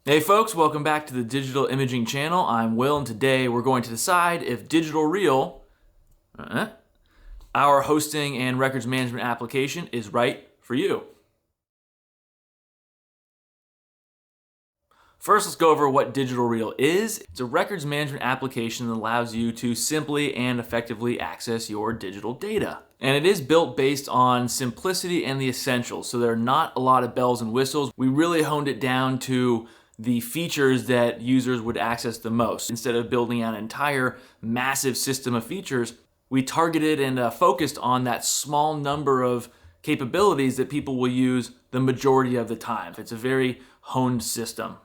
Hey folks, welcome back to the Digital Imaging Channel. I'm Will, and today we're going to decide if Digital ReeL, our hosting and records management application, is right for you. First, let's go over what Digital ReeL is. It's a records management application that allows you to simply and effectively access your digital data. And it is built based on simplicity and the essentials, so there are not a lot of bells and whistles. We really honed it down to the features that users would access the most. Instead of building out an entire massive system of features, we targeted and focused on that small number of capabilities that people will use the majority of the time. It's a very honed system.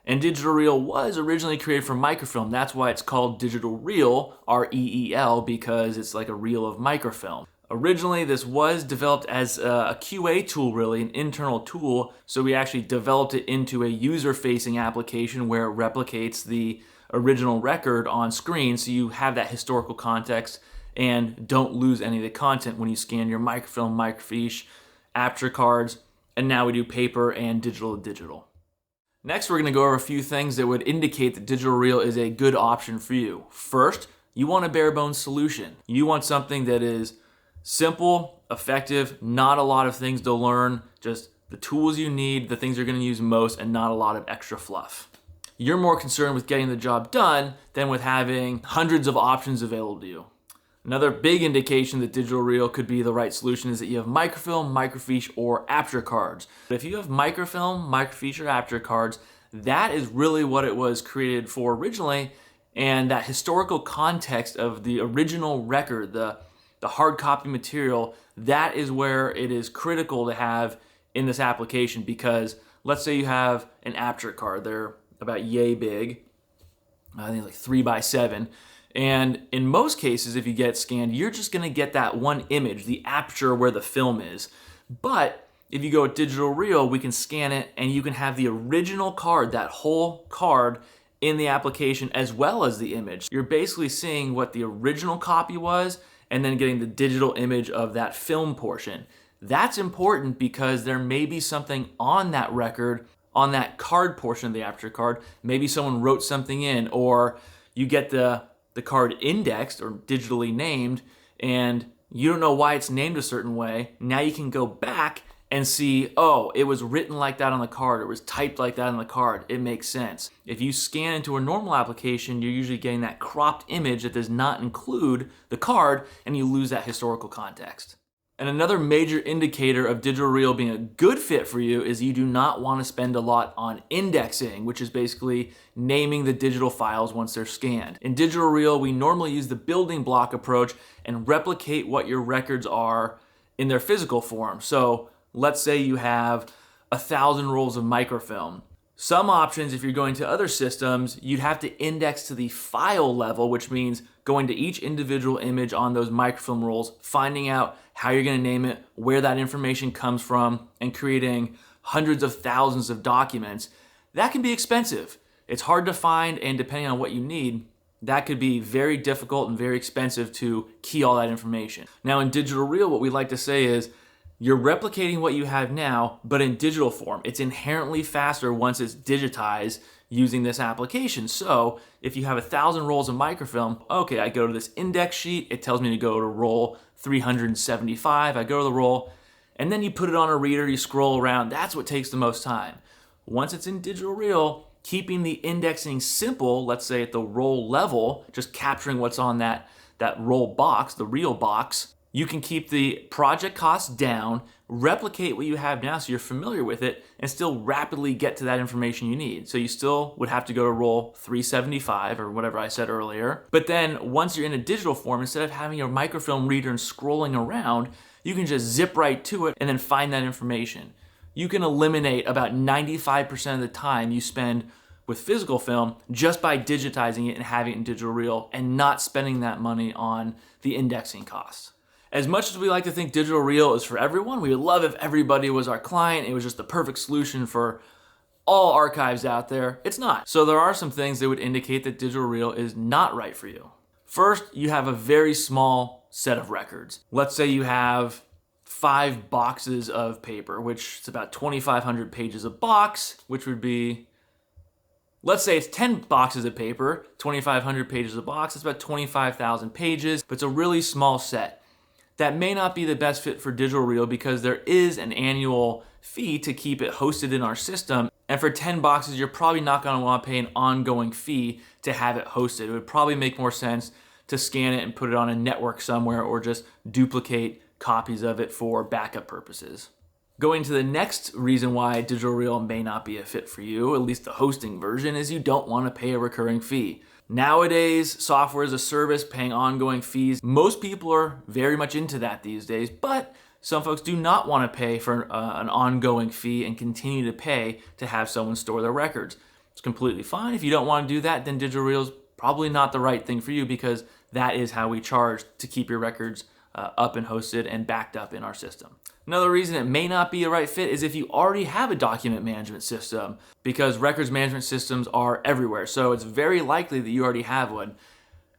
And Digital ReeL was originally created for microfilm. That's why it's called Digital ReeL, R-E-E-L, because it's like a reel of microfilm. Originally, this was developed as a QA tool, really, an internal tool. So we actually developed it into a user-facing application where it replicates the original record on screen, so you have that historical context and don't lose any of the content when you scan your microfilm, microfiche, aperture cards, and now we do paper and digital to digital. Next, we're going to go over a few things that would indicate that Digital ReeL is a good option for you. First, you want a bare bones solution. You want something that is simple, effective, not a lot of things to learn, just the tools you need, the things you're going to use most, and not a lot of extra fluff. You're more concerned with getting the job done than with having hundreds of options available to you. Another big indication that Digital ReeL could be the right solution is that you have microfilm, microfiche, or aperture cards. If you have microfilm, microfiche, or aperture cards, that is really what it was created for originally, and that historical context of the original record, the hard copy material, that is where it is critical to have in this application. Because let's say you have an aperture card, they're about yay big, I think like 3x7. And in most cases, if you get scanned, you're just going to get that one image, the aperture where the film is. But if you go with Digital ReeL, we can scan it and you can have the original card, that whole card in the application as well as the image. You're basically seeing what the original copy was and then getting the digital image of that film portion. That's important because there may be something on that record, on that card portion of the aperture card. Maybe someone wrote something in, or you get the card indexed or digitally named and you don't know why it's named a certain way. Now you can go back and see, oh, it was written like that on the card, or it was typed like that on the card. It makes sense. If you scan into a normal application, you're usually getting that cropped image that does not include the card, and you lose that historical context. And another major indicator of Digital ReeL being a good fit for you is you do not want to spend a lot on indexing, which is basically naming the digital files once they're scanned. In Digital ReeL, we normally use the building block approach and replicate what your records are in their physical form. So let's say you have 1,000 rolls of microfilm. Some options, if you're going to other systems, you'd have to index to the file level, which means going to each individual image on those microfilm rolls, finding out how you're going to name it, where that information comes from, and creating hundreds of thousands of documents. That can be expensive. It's hard to find, and depending on what you need, that could be very difficult and very expensive to key all that information. Now in Digital ReeL, what we like to say is, you're replicating what you have now, but in digital form. It's inherently faster once it's digitized using this application. So if you have 1,000 rolls of microfilm, okay, I go to this index sheet, it tells me to go to roll 375, I go to the roll, and then you put it on a reader, you scroll around, that's what takes the most time. Once it's in Digital ReeL, keeping the indexing simple, let's say at the roll level, just capturing what's on that roll box, the ReeL box, you can keep the project costs down, replicate what you have now so you're familiar with it, and still rapidly get to that information you need. So you still would have to go to roll 375 or whatever I said earlier. But then once you're in a digital form, instead of having your microfilm reader and scrolling around, you can just zip right to it and then find that information. You can eliminate about 95% of the time you spend with physical film just by digitizing it and having it in Digital ReeL and not spending that money on the indexing costs. As much as we like to think Digital ReeL is for everyone, we would love if everybody was our client. It was just the perfect solution for all archives out there. It's not. So there are some things that would indicate that Digital ReeL is not right for you. First, you have a very small set of records. Let's say you have 5 boxes of paper, which is about 2,500 pages a box, which would be Let's say it's 10 boxes of paper, 2,500 pages a box, that's about 25,000 pages, but it's a really small set. That may not be the best fit for digital reel because there is an annual fee to keep it hosted in our system. And for 10 boxes, you're probably not gonna wanna pay an ongoing fee to have it hosted. It would probably make more sense to scan it and put it on a network somewhere or just duplicate copies of it for backup purposes. Going to the next reason why digital reel may not be a fit for you, at least the hosting version, is you don't want to pay a recurring fee. Nowadays, software as a service, paying ongoing fees, most people are very much into that these days, but some folks do not want to pay for an ongoing fee and continue to pay to have someone store their records. It's completely fine. If you don't want to do that, then digital reel is probably not the right thing for you because that is how we charge to keep your records up and hosted and backed up in our system. Another reason it may not be a right fit is if you already have a document management system, because records management systems are everywhere. So it's very likely that you already have one.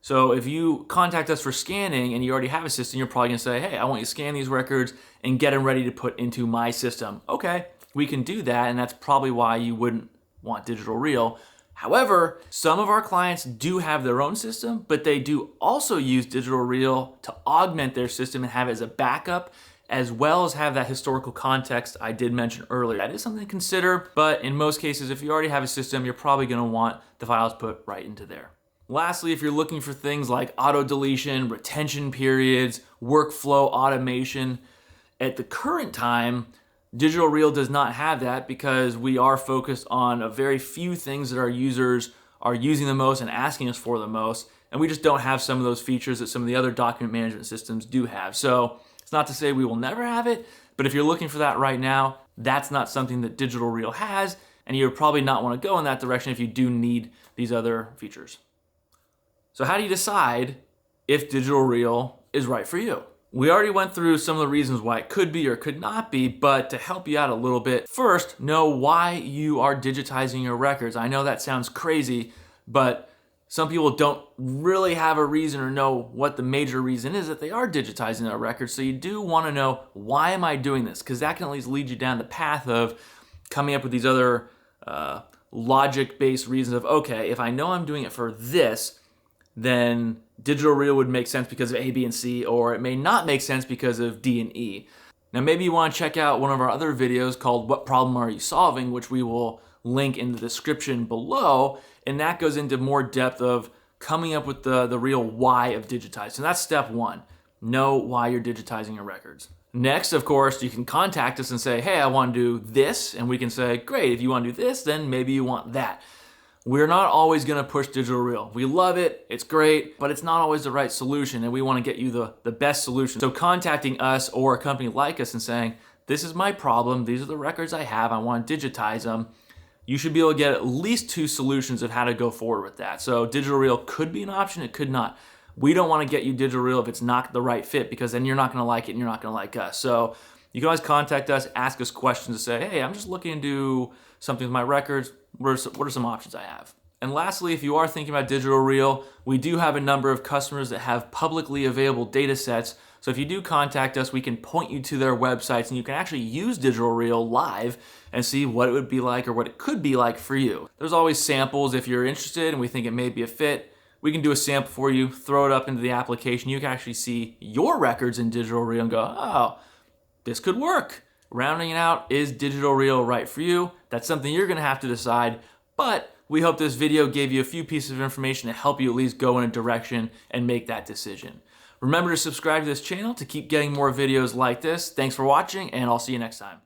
So if you contact us for scanning and you already have a system, you're probably gonna say, hey, I want you to scan these records and get them ready to put into my system. Okay, we can do that, and that's probably why you wouldn't want digital reel. However, some of our clients do have their own system, but they do also use digital reel to augment their system and have it as a backup, as well as have that historical context I did mention earlier. That is something to consider, but in most cases, if you already have a system, you're probably gonna want the files put right into there. Lastly, if you're looking for things like auto deletion, retention periods, workflow automation, at the current time, digital reel does not have that because we are focused on a very few things that our users are using the most and asking us for the most, and we just don't have some of those features that some of the other document management systems do have. So it's not to say we will never have it, but if you're looking for that right now, that's not something that digital reel has, and you would probably not want to go in that direction if you do need these other features. So how do you decide if digital reel is right for you? We already went through some of the reasons why it could be or could not be, but to help you out a little bit, first, know why you are digitizing your records. I know that sounds crazy, but some people don't really have a reason or know what the major reason is that they are digitizing their records. So you do want to know, why am I doing this? Because that can at least lead you down the path of coming up with these other logic-based reasons of, okay, if I know I'm doing it for this, then digital reel would make sense because of A, B, and C, or it may not make sense because of D and E. Now maybe you want to check out one of our other videos called What Problem Are You Solving, which we will link in the description below, and that goes into more depth of coming up with the real why of digitizing. So that's step one, know why you're digitizing your records. Next, of course, you can contact us and say, hey, I want to do this, and we can say, great, if you want to do this, then maybe you want that. We're not always gonna push digital reel. We love it, it's great, but it's not always the right solution, and we wanna get you the best solution. So contacting us or a company like us and saying, this is my problem, these are the records I have, I wanna digitize them, you should be able to get at least 2 solutions of how to go forward with that. So digital reel could be an option, it could not. We don't wanna get you digital reel if it's not the right fit, because then you're not gonna like it and you're not gonna like us. So you can always contact us, ask us questions to say, hey, I'm just looking to do something with my records. What are some options I have? And lastly, if you are thinking about digital reel, we do have a number of customers that have publicly available data sets. So if you do contact us, we can point you to their websites and you can actually use digital reel live and see what it would be like or what it could be like for you. There's always samples. If you're interested and we think it may be a fit, we can do a sample for you, throw it up into the application. You can actually see your records in digital reel and go, oh, this could work. Rounding it out, is digital reel right for you? That's something you're gonna have to decide, but we hope this video gave you a few pieces of information to help you at least go in a direction and make that decision. Remember to subscribe to this channel to keep getting more videos like this. Thanks for watching, and I'll see you next time.